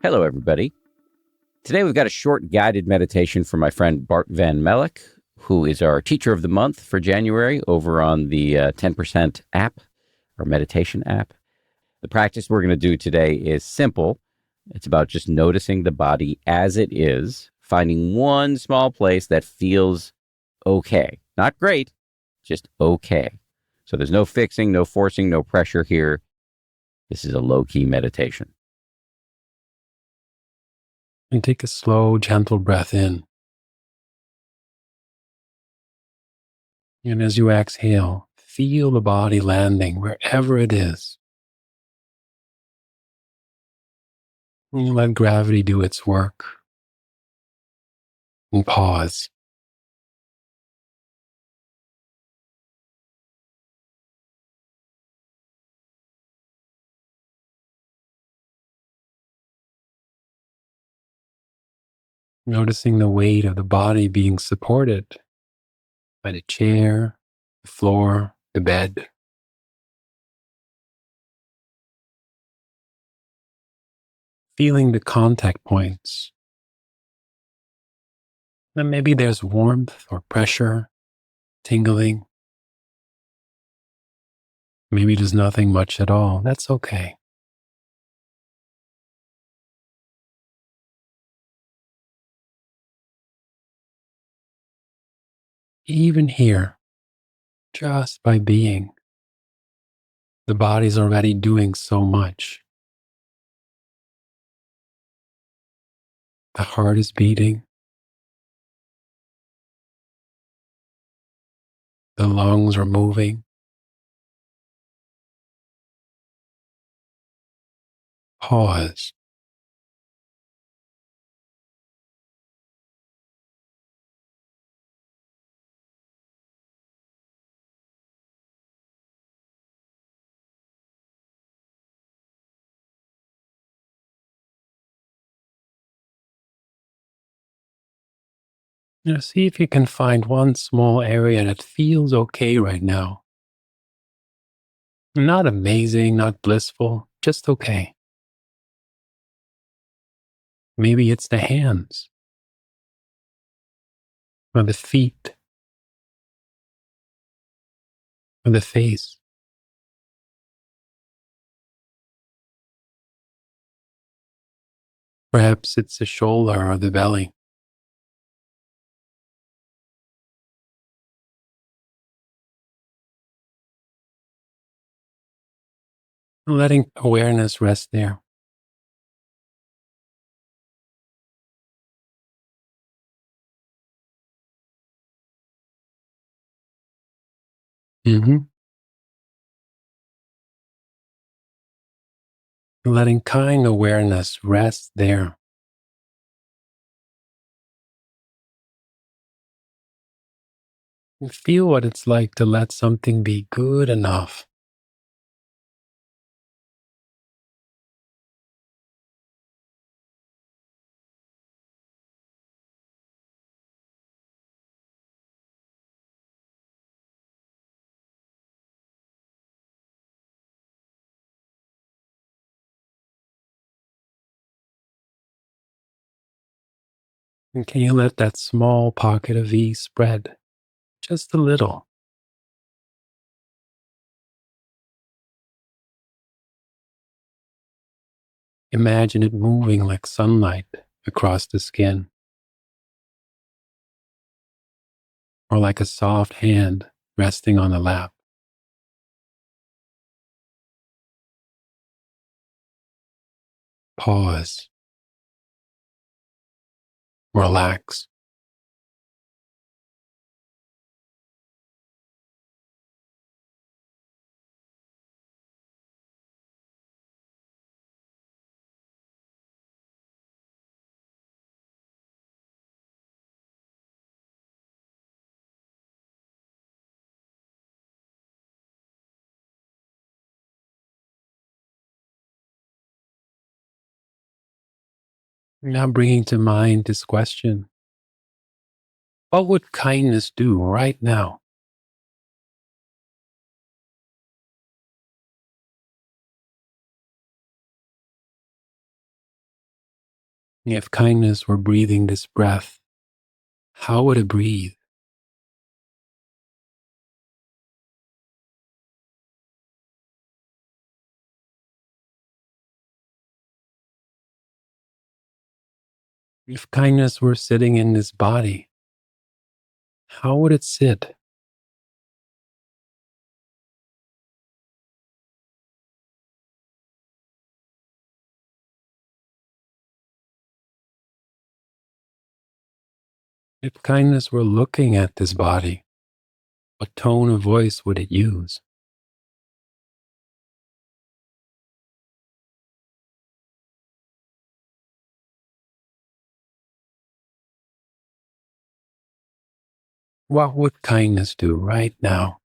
Hello, everybody. Today we've got a short guided meditation from my friend Bart van Melik, who is our teacher of the month for January over on the 10% app, or meditation app. The practice we're going to do today is simple. It's about just noticing the body as it is, finding one small place that feels okay. Not great, just okay. So there's no fixing, no forcing, no pressure here. This is a low-key meditation. And take a slow, gentle breath in. And as you exhale, feel the body landing wherever it is. And let gravity do its work. And pause. Noticing the weight of the body being supported by the chair, the floor, the bed. Feeling the contact points. And maybe there's warmth or pressure, tingling. Maybe there's nothing much at all. That's okay. Even here, just by being, the body's already doing so much. The heart is beating. The lungs are moving. Pause. Now see if you can find one small area that feels okay right now. Not amazing, not blissful, just okay. Maybe it's the hands, or the feet, or the face. Perhaps it's the shoulder or the belly. Letting awareness rest there. Letting kind awareness rest there. And feel what it's like to let something be good enough. And can you let that small pocket of ease spread just a little? Imagine it moving like sunlight across the skin, or like a soft hand resting on the lap. Pause. Relax. Now bringing to mind this question. What would kindness do right now? If kindness were breathing this breath, how would it breathe? If kindness were sitting in this body, how would it sit? If kindness were looking at this body, what tone of voice would it use? What would kindness do right now?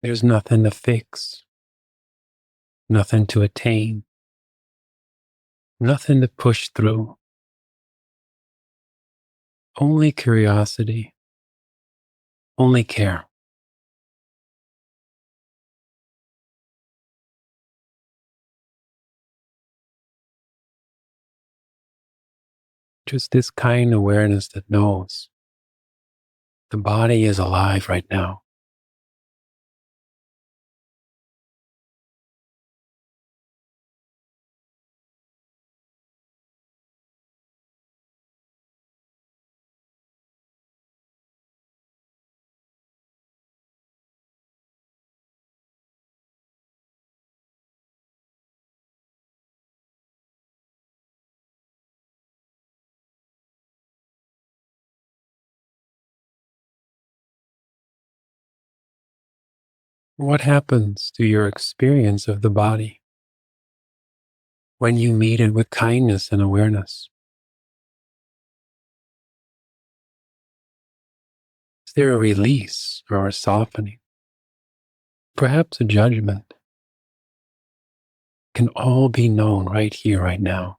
There's nothing to fix, nothing to attain, nothing to push through. Only curiosity, only care. Just this kind awareness that knows the body is alive right now. What happens to your experience of the body when you meet it with kindness and awareness? Is there a release or a softening? Perhaps a judgment? Can all be known right here, right now.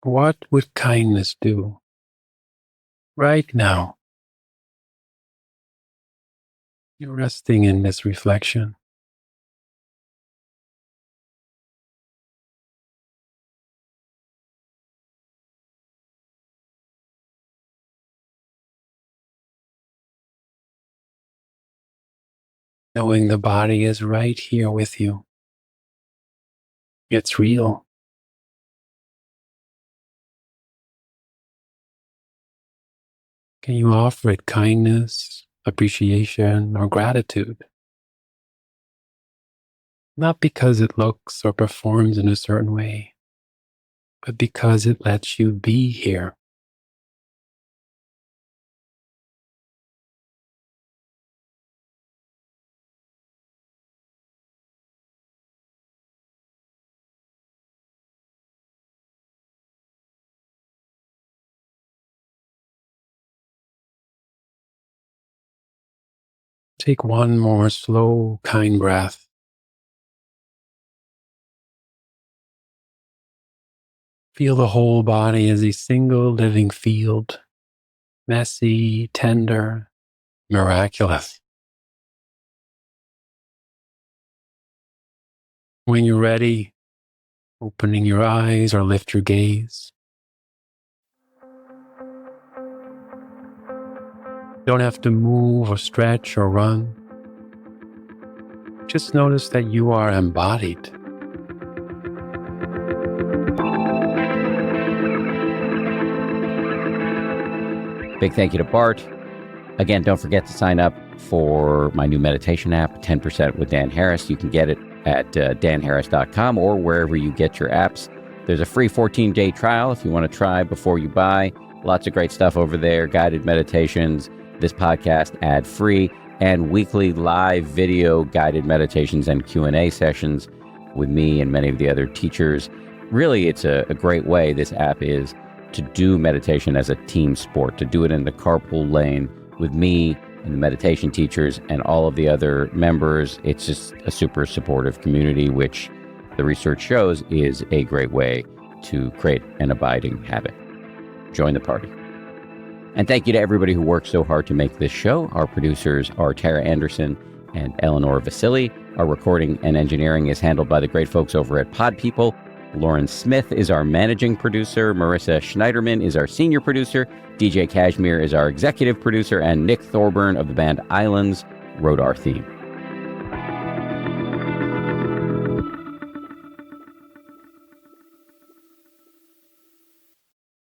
What would kindness do right now? You're resting in this reflection. Knowing the body is right here with you. It's real. Can you offer it kindness, appreciation, or gratitude? Not because it looks or performs in a certain way, but because it lets you be here. Take one more slow, kind breath. Feel the whole body as a single living field, messy, tender, miraculous. When you're ready, opening your eyes or lift your gaze. Don't have to move or stretch or run. Just notice that you are embodied. Big thank you to Bart. Again, don't forget to sign up for my new meditation app, 10% with Dan Harris. You can get it at danharris.com or wherever you get your apps. There's a free 14-day trial if you want to try before you buy. Lots of great stuff over there, guided meditations, this podcast ad-free, and weekly live video guided meditations and Q&A sessions with me and many of the other teachers. Really, it's a great way, this app is, to do meditation as a team sport, to do it in the carpool lane with me and the meditation teachers and all of the other members. It's just a super supportive community, which the research shows is a great way to create an abiding habit. Join the party. And thank you to everybody who worked so hard to make this show. Our producers are Tara Anderson and Eleanor Vasily. Our recording and engineering is handled by the great folks over at Pod People. Lauren Smith is our managing producer. Marissa Schneiderman is our senior producer. DJ Kashmir is our executive producer. And Nick Thorburn of the band Islands wrote our theme.